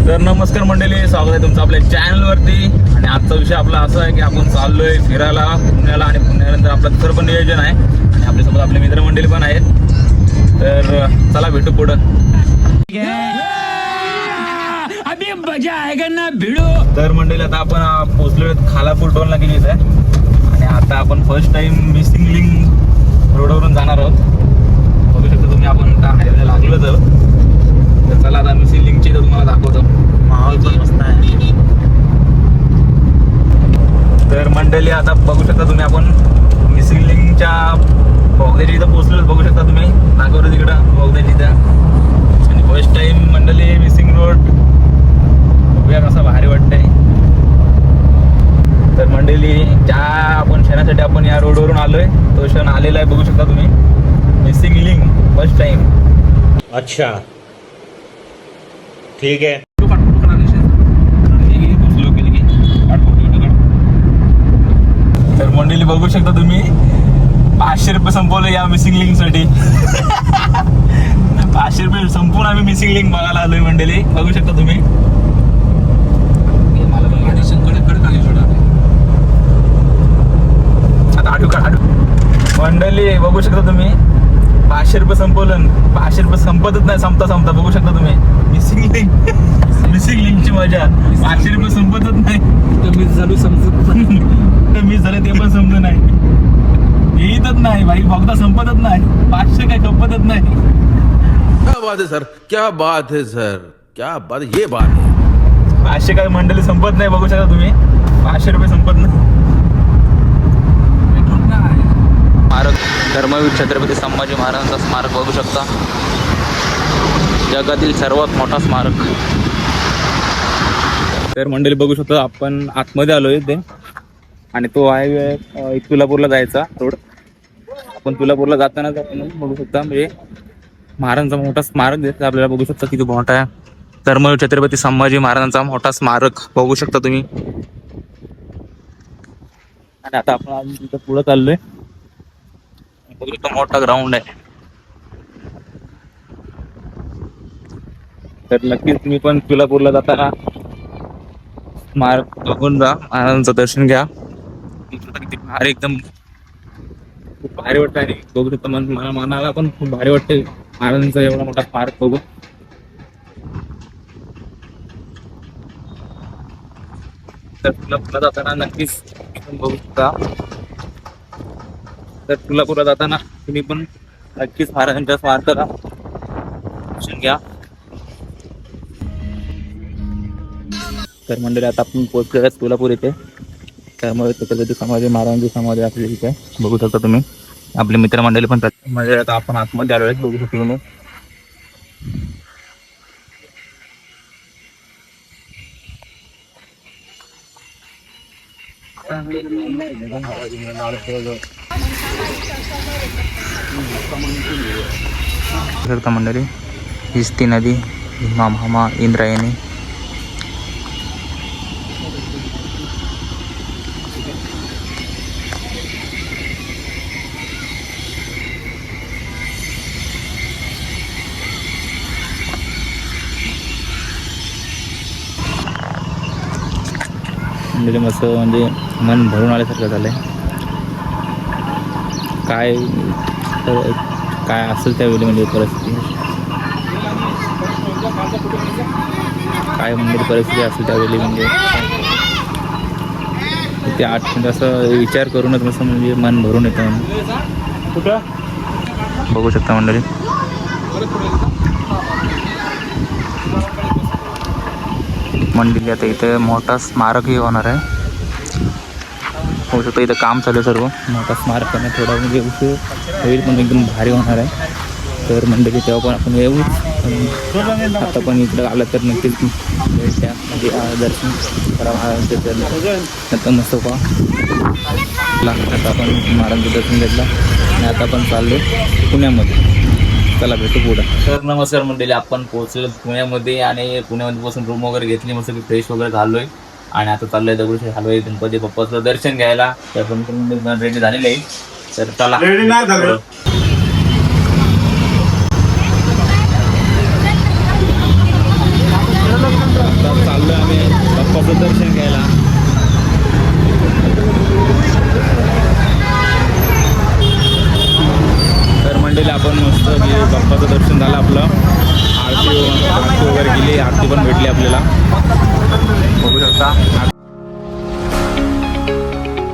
तर नमस्कार मंडळी, स्वागत आहे तुमचं आपल्या चॅनलवरती. आणि आजचा विषय आपला असा आहे की आपण चाललोय फिरायला पुण्याला, आणि पुण्यानंतर आपलं दुसरं पण नियोजन आहे आणि आपल्यासोबत आपले मित्रमंडळी पण आहेत. तर चला भेटू पुढं. अभी मजा आएगा ना भिडो. तर मंडळी आता आपण पोहोचलोय खालापूर टोल नाक्याच्या इथे, आणि आता आपण फर्स्ट टाइम मिसिंग लिंक रोडवरून जाणार आहोत. बघू शकता तुम्ही, आपण आता हायवेला लागलोच आहोत. तर चला आता मिसिंग लिंकची तर तुम्हाला दाखवतो. माहोल पण मस्त आहे. तर मंडळी आता बघू शकता तुम्ही, आपण मिसिंग लिंकच्या बोगद्याच्या इथं पोहोचलो. बघू शकता तुम्ही नागोर तिकडं बोगद्याच्या इथं. आणि फर्स्ट टाइम मंडळी मिसिंग रोड बघूया कसा भारी वाटतंय. तर मंडळी ज्या आपण क्षणासाठी आपण या रोडवरून आलोय तो क्षण आलेला आहे. बघू शकता तुम्ही मिसिंग लिंक फर्स्ट टाइम. अच्छा ठीक है. तर मंडळी बघू शकता तुम्ही 500 रुपये संपवले या मिसिंग लिंक साठी. 500 रुपये संपून आम्ही मिसिंग लिंक बघायला आलोय मंडळी. बघू शकता तुम्ही. आता आडू मंडळी बघू शकता तुम्ही 500 रुपये संपवलं. 500 रुपये संपतच नाही, संपता बघू शकता तुम्ही मिसिंग लिंकची मजा. 500 रुपये संपतच नाही. कमी चालू समजत कमी झालं ते पण समजत नाही, येतच नाही भाई. बघता संपतच नाही. 500 काय संपतच नाही. क्या बात है सर, क्या बात है सर, क्या बात, ये बात है. 500 काय मंडळी संपत नाही. बघू शकता तुम्ही 500 रुपये संपत नाही. स्मारक धर्मवीर छत्रपती संभाजी महाराजांचा स्मारक बघू शकता. जगातील सर्वात मोठा स्मारक. तर मंडळी बघू शकता आपण आतमध्ये आलोय ते, आणि तो आहे तुळजापूरला जायचा रोड. आपण तुळजापूरला जाताना आपण बघू शकता म्हणजे महाराजांचा मोठा स्मारक दिसतं आपल्याला. बघू शकता किती मोठा आहे. धर्मवीर छत्रपती संभाजी महाराजांचा मोठा स्मारक बघू शकता तुम्ही. आणि आता आपण तिथं पुढे चाललोय. बघू शकता मोठा ग्राउंड आहे. तर नक्कीच तुम्ही पण तुळजापूरला जाताना स्मारक बघून जा, महाराजांचं दर्शन घ्या. किती भारी, एकदम खूप भारी वाटतं. आणि बघू शकता मनाला पण खूप भारी वाटते महाराजांचा एवढा मोठा स्मारक बघू. तर तुळजापूरला जाताना नक्कीच बघू शकता. तर तुळजापूरला जाताना तुम्ही पण नक्कीच महाराजांच्या स्मारकाला दर्शन घ्या. तर मंडळी आता आपण पोहोचलो तुळजापूर येथे. त्यामुळे छत्रपती संभाजी महाराजांची समाधी आपल्या इथे बघू शकता तुम्ही. आपले मित्रमंडळी पण म्हणजे आता आपण आतमध्ये आलो आहेत. बघू शकतो तुम्ही. मंडळी हीच ती नदी मामा इंद्रायणी. मस्त म्हणजे मन भरून आल्यासारखं झालंय. काय असेल त्यावेळी म्हणजे परिस्थिती, काय म्हणजे परिस्थिती असेल त्यावेळी म्हणजे ते म्हणजे असं विचार करूनच मस्त म्हणजे मन भरून येतं. बघू शकता मंडळी. मंडळी आता इथे मोठा स्मारकही होणार आहे. होऊ शकतं इथं काम चालू आहे सर्व. मोठा स्मारक पण थोडा म्हणजे उशीर होईल, पण एकदम भारी होणार आहे. तर मंडळी तेव्हा पण आपण येऊ. आता पण इकडं आलं तर नक्कीच त्या म्हणजे दर्शन करा महाराजांचं. नंतर मस्त आता आपण महाराजांचं दर्शन घेतलं आणि आता आपण चाललो पुण्यामध्ये. चला भेटू पुढं. तर नमस्कार मंडळी, आपण पोहोचलो पुण्यामध्ये. आणि पुण्यामध्ये बसून रूम वगैरे घेतली, मस्त फ्रेश वगैरे झालोय. आणि आता चाललोय दगडूशेठ हलवाई गणपती बाप्पाचं दर्शन घ्यायला. तर पण रेडी झालेलं आहे. तर चला. बाप्पाचं दर्शन घ्यायला. तर मंडळी आपण मस्त की बाप्पाचं दर्शन झालं आपलं. आरती वगैरे केली, आरती पण भेटली आपल्याला बघू शकता.